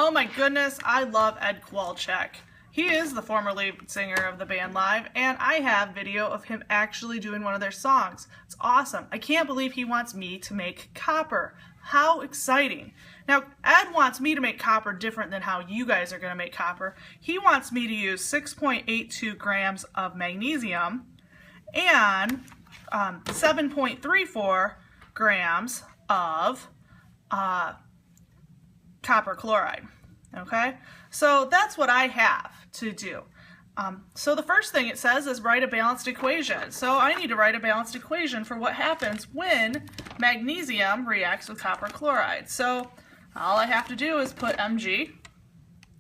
Oh my goodness, I love Ed Kowalczyk. He is the former lead singer of the band Live, and I have video of him actually doing one of their songs. It's awesome. I can't believe he wants me to make copper. How exciting. Now, Ed wants me to make copper different than how you guys are going to make copper. He wants me to use 6.82 grams of magnesium and 7.34 grams of copper chloride. Okay, so that's what I have to do. So the first thing it says is write a balanced equation. So I need to write a balanced equation for what happens when magnesium reacts with copper chloride. So all I have to do is put Mg,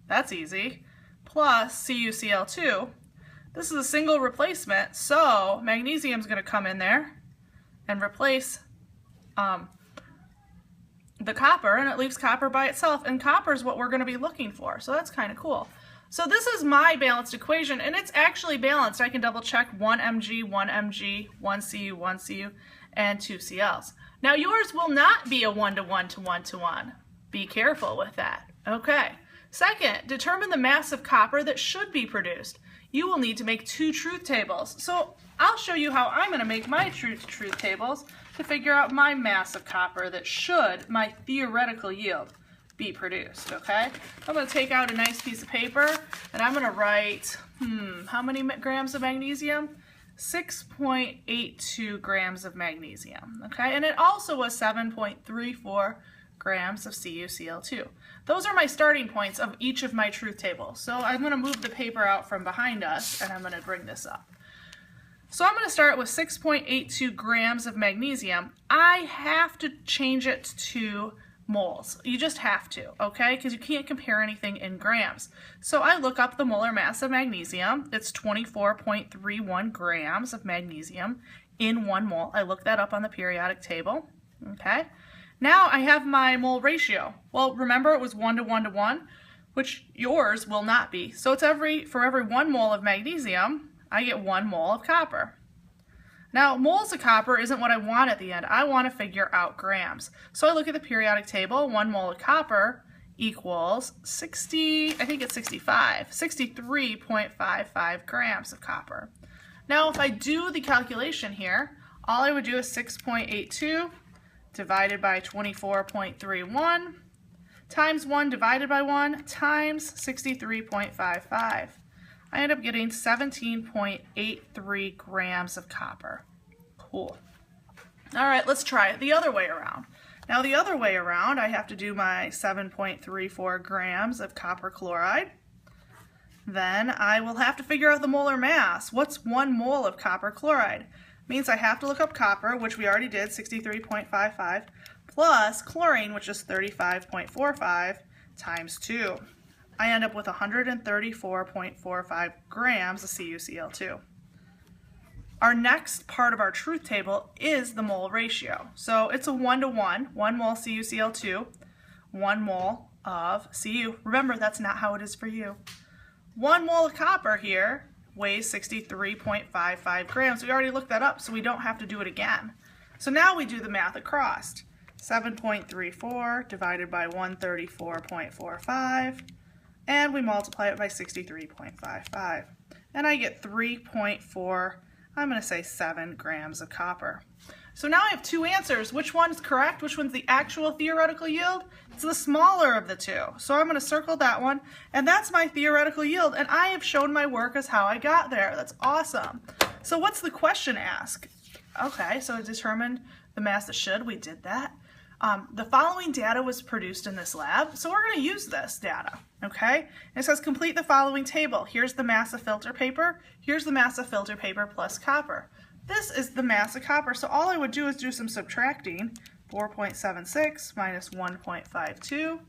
that's easy, plus CuCl2. This is a single replacement, so magnesium is going to come in there and replace the copper, and it leaves copper by itself, and copper is what we're going to be looking for, so that's kind of cool. So this is my balanced equation, and it's actually balanced. I can double check 1 Mg, 1 Mg, 1 Cu, 1 Cu, and 2 Cls. Now yours will not be a 1-to-1 to 1-to-1. Be careful with that. Okay. Second, determine the mass of copper that should be produced. You will need to make 2 truth tables. So I'll show you how I'm going to make my truth tables to figure out my mass of copper that should, my theoretical yield, be produced, okay? I'm going to take out a nice piece of paper and I'm going to write, how many grams of magnesium? 6.82 grams of magnesium, okay? And it also was 7.34 grams of CuCl2. Those are my starting points of each of my truth tables. So I'm going to move the paper out from behind us and I'm going to bring this up. So I'm going to start with 6.82 grams of magnesium. I have to change it to moles. You just have to, okay? Because you can't compare anything in grams. So I look up the molar mass of magnesium. It's 24.31 grams of magnesium in 1 mole. I look that up on the periodic table, okay? Now I have my mole ratio. Well, remember it was 1-to-1 to 1, which yours will not be. So it's for every 1 mole of magnesium, I get 1 mole of copper. Now, moles of copper isn't what I want at the end. I want to figure out grams. So I look at the periodic table. 1 mole of copper equals 63.55 grams of copper. Now, if I do the calculation here, all I would do is 6.82 divided by 24.31 times 1 divided by 1 times 63.55. I end up getting 17.83 grams of copper. Cool. All right, let's try it the other way around. Now the other way around, I have to do my 7.34 grams of copper chloride. Then I will have to figure out the molar mass. What's 1 mole of copper chloride? Means I have to look up copper, which we already did, 63.55, plus chlorine, which is 35.45, times 2. I end up with 134.45 grams of CuCl2. Our next part of our truth table is the mole ratio. So it's a 1-to-1, 1 mole CuCl2, 1 mole of Cu. Remember, that's not how it is for you. 1 mole of copper here weighs 63.55 grams. We already looked that up, so we don't have to do it again. So now we do the math across. 7.34 divided by 134.45. And we multiply it by 63.55. And I get 3.4, I'm going to say 7 grams of copper. So now I have 2 answers. Which one's correct? Which one's the actual theoretical yield? It's the smaller of the 2. So I'm going to circle that one. And that's my theoretical yield. And I have shown my work as how I got there. That's awesome. So what's the question ask? Okay, so it determined the mass that should. We did that. The following data was produced in this lab, so we're going to use this data, okay? And it says complete the following table. Here's the mass of filter paper. Here's the mass of filter paper plus copper. This is the mass of copper, so all I would do is do some subtracting. 4.76 minus 1.52.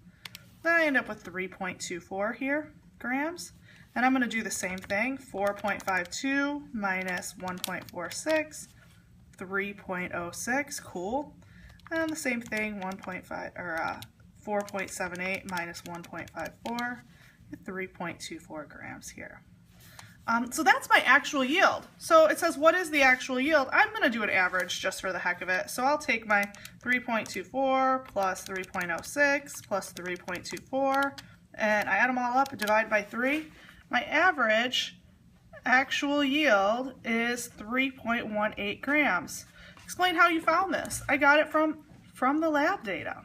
Then I end up with 3.24 here, grams. And I'm going to do the same thing. 4.52 minus 1.46, 3.06, cool. And the same thing, 4.78 minus 1.54, 3.24 grams here. So that's my actual yield. So it says, what is the actual yield? I'm going to do an average just for the heck of it. So I'll take my 3.24 plus 3.06 plus 3.24 and I add them all up and divide by 3, my average actual yield is 3.18 grams. Explain how you found this. I got it from the lab data.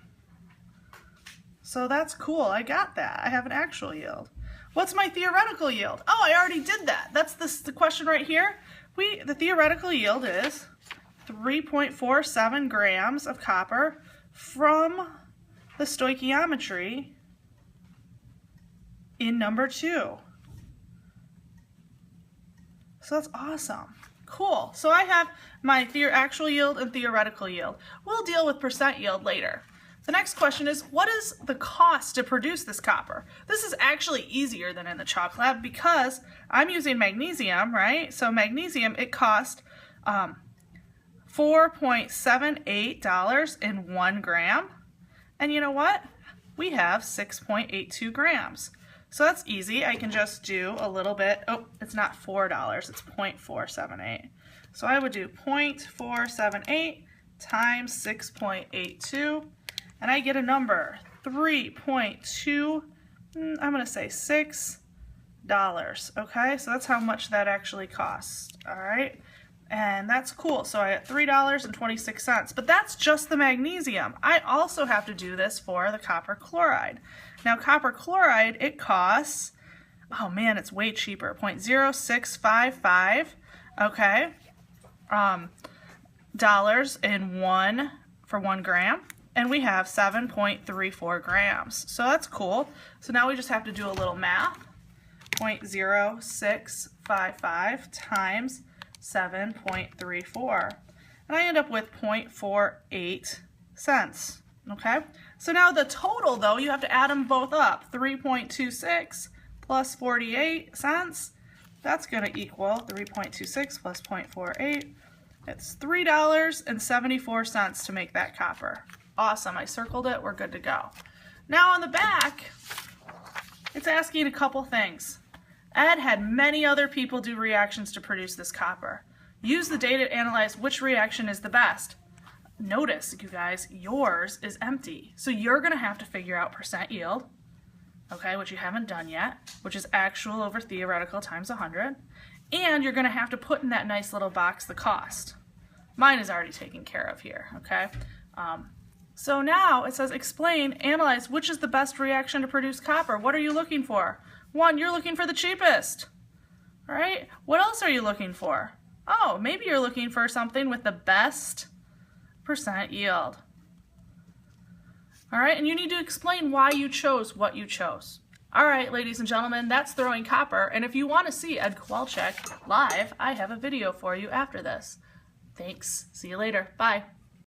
So that's cool. I got that. I have an actual yield. What's my theoretical yield? Oh, I already did that. That's the question right here. The theoretical yield is 3.47 grams of copper from the stoichiometry in number 2. So that's awesome. Cool. So I have my actual yield and theoretical yield. We'll deal with percent yield later. The next question is, what is the cost to produce this copper? This is actually easier than in the chalk lab because I'm using magnesium, right? So magnesium, it cost $4.78 in 1 gram. And you know what? We have 6.82 grams. So that's easy. I can just do a little bit. Oh, it's not $4, it's 0.478. So I would do 0.478 times 6.82. And I get a number, 3.2, I'm going to say $6, okay? So that's how much that actually costs, all right? And that's cool. So I get $3.26, but that's just the magnesium. I also have to do this for the copper chloride. Now copper chloride, it costs, oh man, it's way cheaper, 0.0655, okay, dollars for 1 gram. And we have 7.34 grams. So that's cool. So now we just have to do a little math. 0.0655 times 7.34. And I end up with 0.48 cents. Okay? So now the total, though, you have to add them both up. 3.26 plus 48 cents. That's going to equal 3.26 plus 0.48. It's $3.74 to make that copper. Awesome, I circled it, we're good to go. Now on the back, it's asking a couple things. Ed had many other people do reactions to produce this copper. Use the data to analyze which reaction is the best. Notice, you guys, yours is empty. So you're gonna have to figure out percent yield, okay, which you haven't done yet, which is actual over theoretical times 100. And you're gonna have to put in that nice little box the cost. Mine is already taken care of here, okay? So now it says explain, analyze which is the best reaction to produce copper. What are you looking for? 1, you're looking for the cheapest, right? What else are you looking for? Oh, maybe you're looking for something with the best percent yield. All right, and you need to explain why you chose what you chose. All right, ladies and gentlemen, that's throwing copper. And if you want to see Ed Kowalczyk live, I have a video for you after this. Thanks. See you later. Bye.